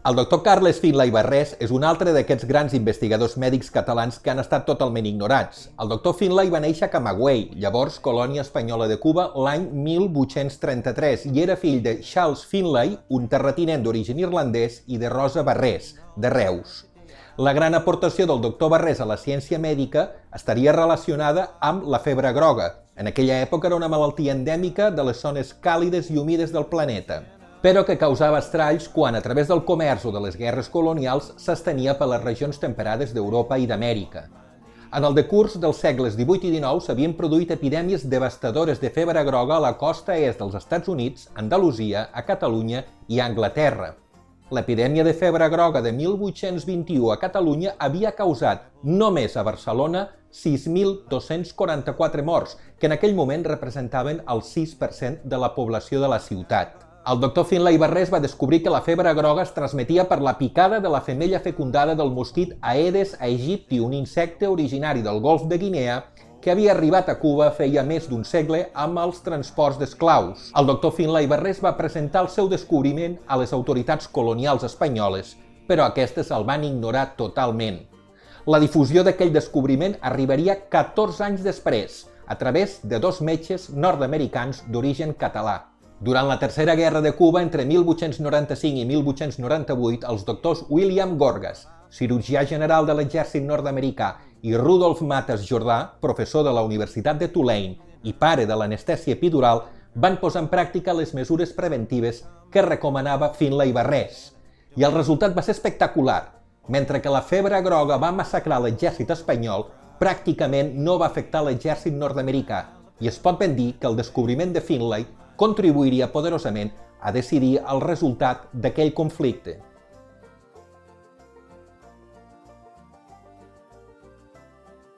El doctor Carles Finlay Barrés és un altre d'aquests grans investigadors mèdics catalans que han estat totalment ignorats. El doctor Finlay va néixer a Camagüey, llavors colònia espanyola de Cuba, l'any 1833, i era fill de Charles Finlay, un terratinent d'origen irlandès, i de Rosa Barrés, de Reus. La gran aportació del doctor Barrés a la ciència mèdica estaria relacionada amb la febre groga. En aquella època era una malaltia endèmica de les zones càlides i humides del planeta, però que causava estralls quan, a través del comerç o de les guerres colonials, s'estenia per les regions temperades d'Europa i d'Amèrica. En el decurs dels segles XVIII i XIX s'havien produït epidèmies devastadores de febre groga a la costa est dels Estats Units, Andalusia, a Catalunya i a Anglaterra. L'epidèmia de febre groga de 1821 a Catalunya havia causat, només a Barcelona, 6.244 morts, que en aquell moment representaven el 6% de la població de la ciutat. El doctor Finlay Barrés va descobrir que la febre groga es transmetia per la picada de la femella fecundada del mosquit Aedes aegypti, un insecte originari del golf de Guinea que havia arribat a Cuba feia més d'un segle amb els transports d'esclaus. El doctor Finlay Barrés va presentar el seu descobriment a les autoritats colonials espanyoles, però aquestes el van ignorar totalment. La difusió d'aquell descobriment arribaria 14 anys després, a través de dos metges nord-americans d'origen català. Durant la Tercera Guerra de Cuba, entre 1895 i 1898, els doctors William Gorgas, cirurgià general de l'exèrcit nord-americà, i Rudolf Matas Jordà, professor de la Universitat de Tulane i pare de l'anestèsia epidural, van posar en pràctica les mesures preventives que recomanava Finlay Barrés. I el resultat va ser espectacular. Mentre que la febre groga va massacrar l'exèrcit espanyol, pràcticament no va afectar l'exèrcit nord-americà, i es pot ben dir que el descobriment de Finlay contribuiria poderosament a decidir el resultat d'aquell conflicte.